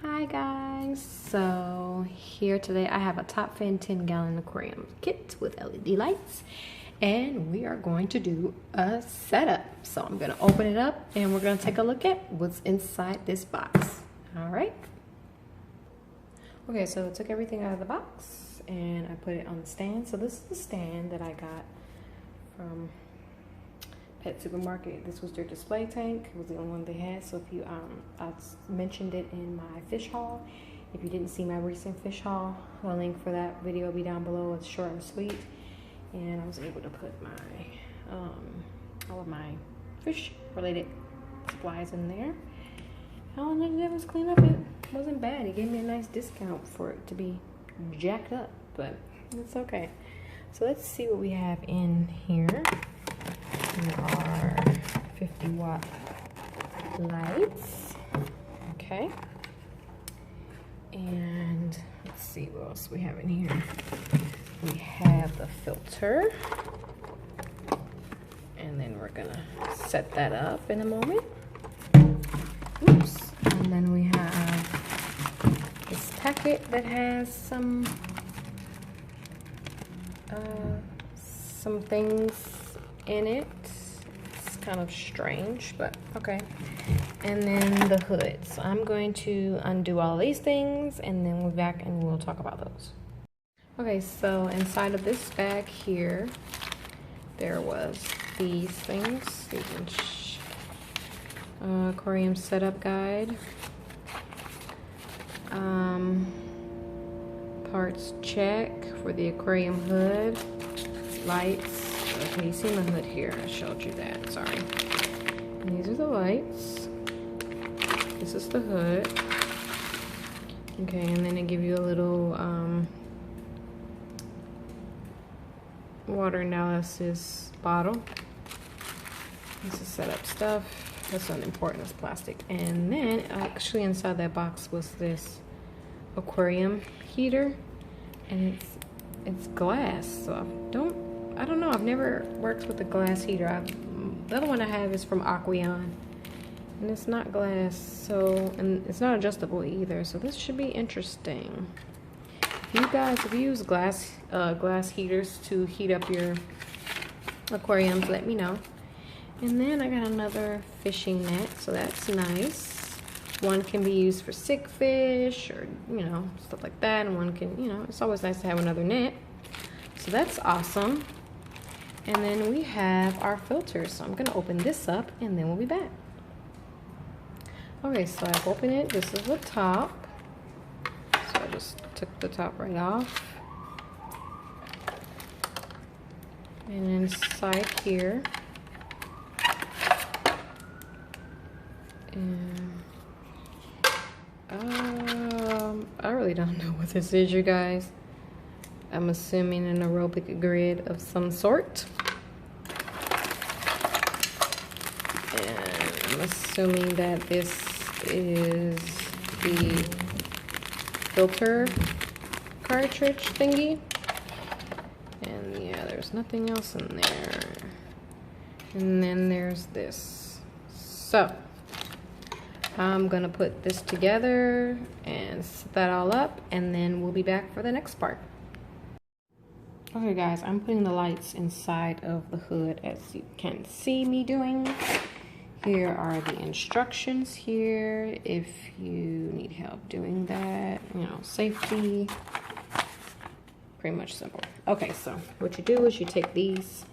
Hi guys, so here today I have a top fan 10-gallon aquarium kit with LED lights, and we are going to do a setup. So I'm going to open it up and we're going to take a look at what's inside this box. All right. Okay, so I took everything out of the box and I put it on the stand. So this is the stand that I got from Pet Supermarket. This was their display tank. It was the only one they had. So if you I mentioned it in my fish haul. If you didn't see my recent fish haul, the link for that video will be down below. It's short and sweet, and I was able to put my all of my fish related supplies in there. All I did was clean up. It wasn't bad. He gave me a nice discount for it to be jacked up, but it's okay. So let's see what we have in here. Here are 50-watt lights. Okay. And let's see what else we have in here. We have the filter. And then we're gonna set that up in a moment. Oops. And then we have this packet that has some things in it. It's kind of strange, but okay. And then the hood. So I'm going to undo all these things and then we'll be back and we'll talk about those. Okay, so inside of this bag here, there was these things. Aquarium setup guide. Parts check for the aquarium hood. Lights. Okay, you see my hood here. I showed you that. Sorry. And these are the lights. This is the hood. Okay, and then they give you a little water analysis bottle. This is setup stuff. That's unimportant. It's plastic. And then actually inside that box was this aquarium heater, and it's glass. So I don't know. I've never worked with a glass heater. The other one I have is from Aquarium, and it's not glass, so, and it's not adjustable either. So this should be interesting. If you use glass heaters to heat up your aquariums, let me know. And then I got another fishing net, so that's nice. One can be used for sick fish or, you know, stuff like that, and one can, you know, it's always nice to have another net. So that's awesome. And then we have our filters. So I'm gonna open this up and then we'll be back. Okay, so I've opened it. This is the top. So I just took the top right off. And inside here, and I really don't know what this is, you guys. I'm assuming an aerobic grid of some sort. And I'm assuming that this is the filter cartridge thingy. And yeah, there's nothing else in there. And then there's this. So I'm gonna put this together and set that all up, and then we'll be back for the next part. Okay guys, I'm putting the lights inside of the hood as you can see me doing. Here are the instructions here if you need help doing that, you know, safety. Pretty much simple. Okay, so what you do is you take these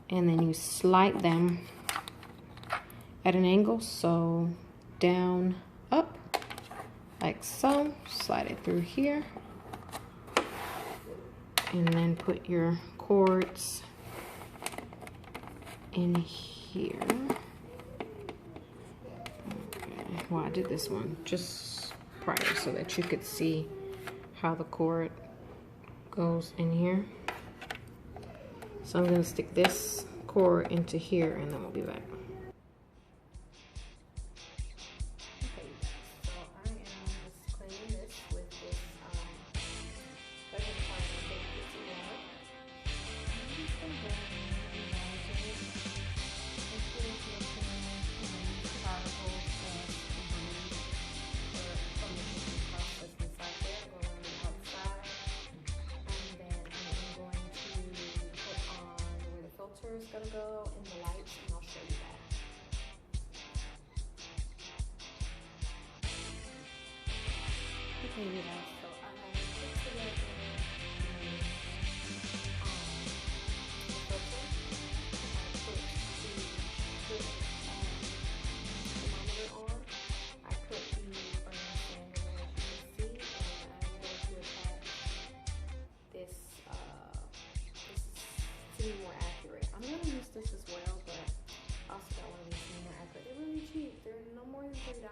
and then you slide them at an angle, so down, up, like so. Slide it through here. And then put your cords in here. Okay. Well, I did this one just prior so that you could see how the cord goes in here. So I'm gonna stick this cord into here and then we'll be back. gonna go in the lights and I'll show you that. Okay, you guys, so I have put together the filter. I put the thermometer on. I put the burning sand in there, as you can see, and I'm going to attach this to be more accurate. I'm going to use this as well, but I also got one of these to be more accurate. They're really cheap. They're no more than $3.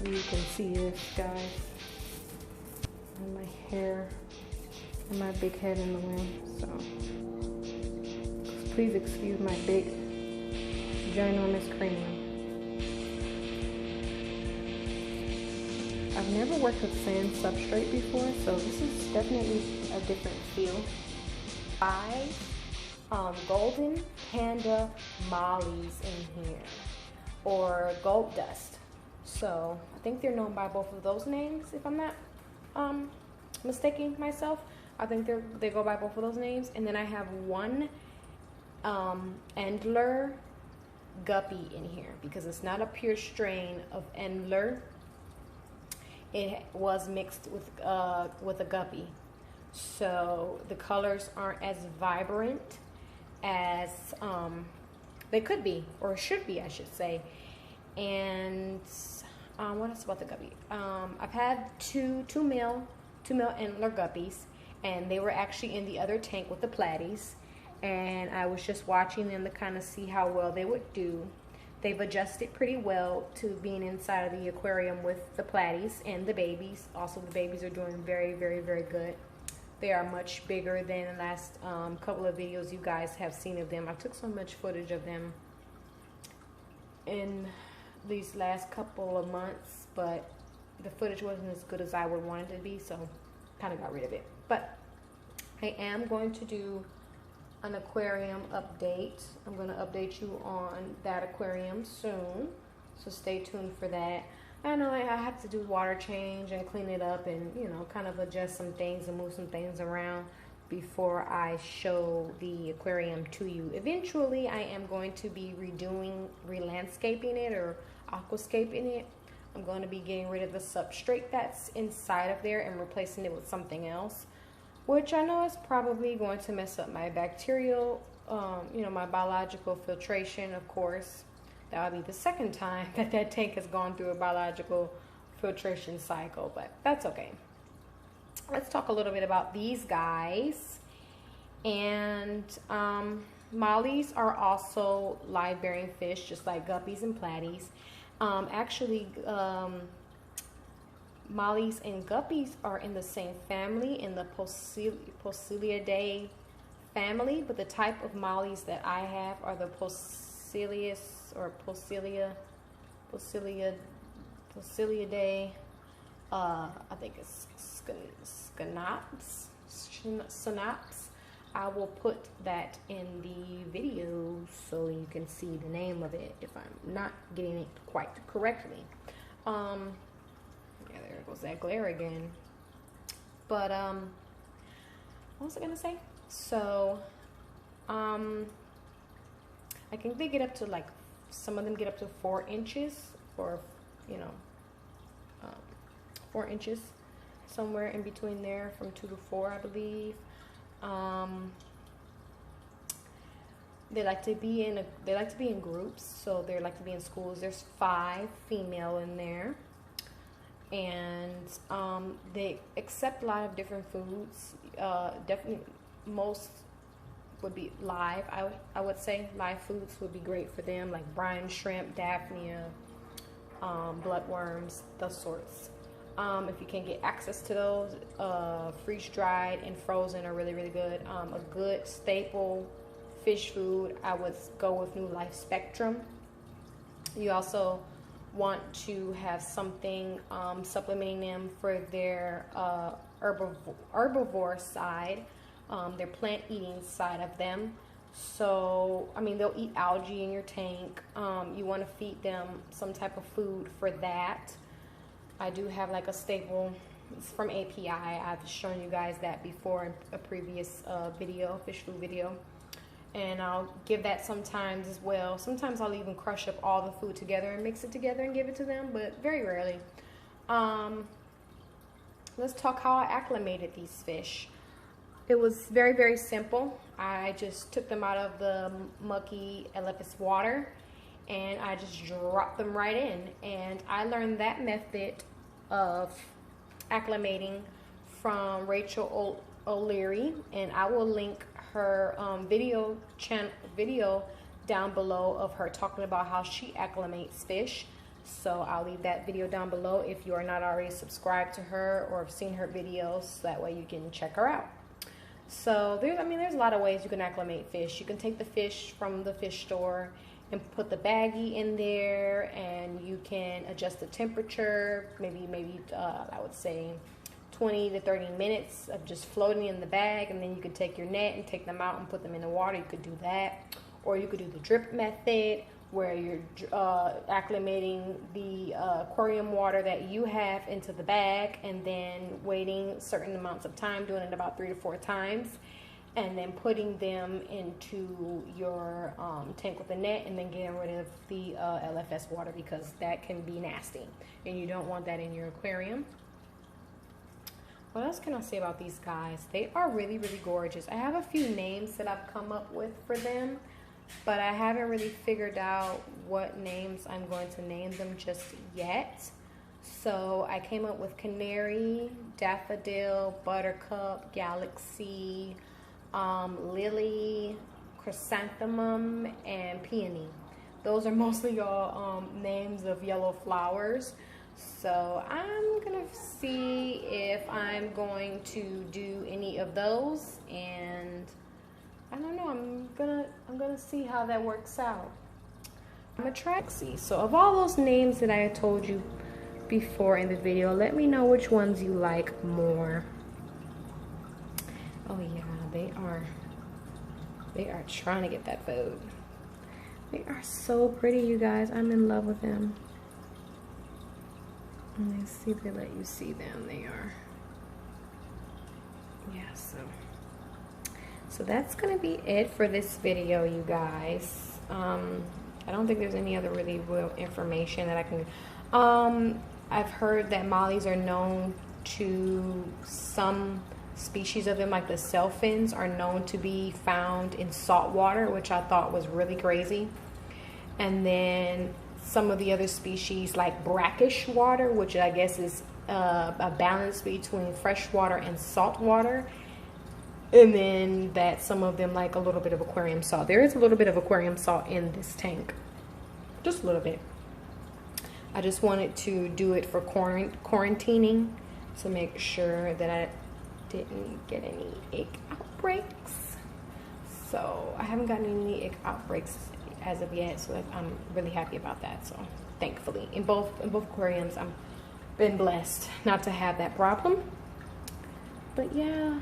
You can see this, guys, and my hair and my big head in the way, so please excuse my big ginormous cranium. I've never worked with sand substrate before, so this is definitely a different feel. 5 golden panda mollies in here, or gold dust. So I think they're known by both of those names, if I'm not mistaking myself. I think they go by both of those names. And then I have one Endler guppy in here, because it's not a pure strain of Endler. It was mixed with a guppy, so the colors aren't as vibrant as they could be, or should be, I should say. And what else about the guppy? I've had two male Endler guppies, and they were actually in the other tank with the platies, and I was just watching them to kind of see how well they would do. They've adjusted pretty well to being inside of the aquarium with the platies and the babies. Also, the babies are doing very, very, very good. They are much bigger than the last couple of videos you guys have seen of them. I took so much footage of them in these last couple of months, but the footage wasn't as good as I would want it to be, so kind of got rid of it. But I am going to do an aquarium update. I'm going to update you on that aquarium soon, so stay tuned for that. I know I have to do water change and clean it up and, you know, kind of adjust some things and move some things around before I show the aquarium to you. Eventually, I am going to be re-landscaping it or aquascaping it. I'm going to be getting rid of the substrate that's inside of there and replacing it with something else, which I know is probably going to mess up my bacterial, you know, my biological filtration, of course. That'll be the second time that tank has gone through a biological filtration cycle, but that's okay. Let's talk a little bit about these guys. And mollies are also live bearing fish, just like guppies and platies. Actually, mollies and guppies are in the same family, in the Posilidae family, but the type of mollies that I have are the Posilidae. I think it's Synops. I will put that in the video so you can see the name of it if I'm not getting it quite correctly. Yeah, there goes that glare again. But what was I gonna say? So I think they get up to, like, some of them get up to 4 inches, or, you know, 4 inches, somewhere in between there, from 2 to 4, I believe. They like to be in groups, so they like to be in schools. There's 5 female in there, and they accept a lot of different foods. Definitely most would be live. I would say live foods would be great for them, like brine shrimp, daphnia, bloodworms, those sorts. If you can get access to those, freeze dried and frozen are really, really good. A good staple fish food, I would go with New Life Spectrum. You also want to have something supplementing them for their herbivore side, their plant eating side of them. So, I mean, they'll eat algae in your tank. You want to feed them some type of food for that. I do have like a staple. It's from API. I've shown you guys that before in a previous video, fish food video. And I'll give that sometimes as well. Sometimes I'll even crush up all the food together and mix it together and give it to them, but very rarely. Let's talk how I acclimated these fish. It was very, very simple. I just took them out of the mucky LFS water and I just dropped them right in. And I learned that method of acclimating from Rachel O'Leary, and I will link her video down below of her talking about how she acclimates fish. So I'll leave that video down below if you are not already subscribed to her or have seen her videos, so that way you can check her out. So there's a lot of ways you can acclimate fish. You can take the fish from the fish store and put the baggie in there, and you can adjust the temperature, maybe I would say 20 to 30 minutes of just floating in the bag, and then you could take your net and take them out and put them in the water. You could do that, or you could do the drip method, where you're acclimating the aquarium water that you have into the bag, and then waiting certain amounts of time, doing it about 3 to 4 times, and then putting them into your tank with a net, and then getting rid of the LFS water, because that can be nasty and you don't want that in your aquarium. What else can I say about these guys? They are really, really gorgeous. I have a few names that I've come up with for them, but I haven't really figured out what names I'm going to name them just yet. So I came up with Canary, Daffodil, Buttercup, Galaxy, Lily, Chrysanthemum, and Peony. Those are mostly all names of yellow flowers. So I'm gonna see if I'm going to do any of those, and I don't know, I'm gonna see how that works out. I'm gonna try to see. So of all those names that I told you before in the video, let me know which ones you like more. Oh yeah, they are trying to get that food. They are so pretty, you guys. I'm in love with them. Let's see if they let you see them. They are. Yeah, so that's gonna be it for this video, you guys. I don't think there's any other really real information that I can. I've heard that mollies are known to, some species of them, like the sailfins, are known to be found in salt water, which I thought was really crazy. And then some of the other species, like brackish water, which I guess is a balance between fresh water and salt water. And then that some of them like a little bit of aquarium salt. There is a little bit of aquarium salt in this tank, just a little bit. I just wanted to do it for quarantining to make sure that I didn't get any egg outbreaks. So I haven't gotten any egg outbreaks as of yet, so I'm really happy about that. So thankfully, in both aquariums, I've been blessed not to have that problem. But yeah,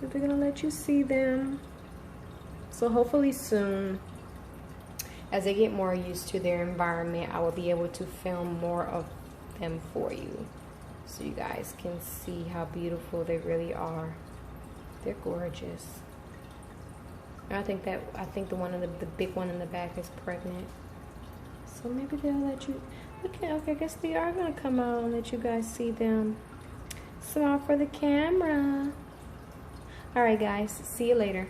if they're gonna let you see them, so hopefully soon, as they get more used to their environment, I will be able to film more of them for you, so you guys can see how beautiful they really are. They're gorgeous. I think the one in the big one in the back is pregnant, so maybe they'll let you. Okay, I guess they are gonna come out and let you guys see them. Smile for the camera. All right, guys. See you later.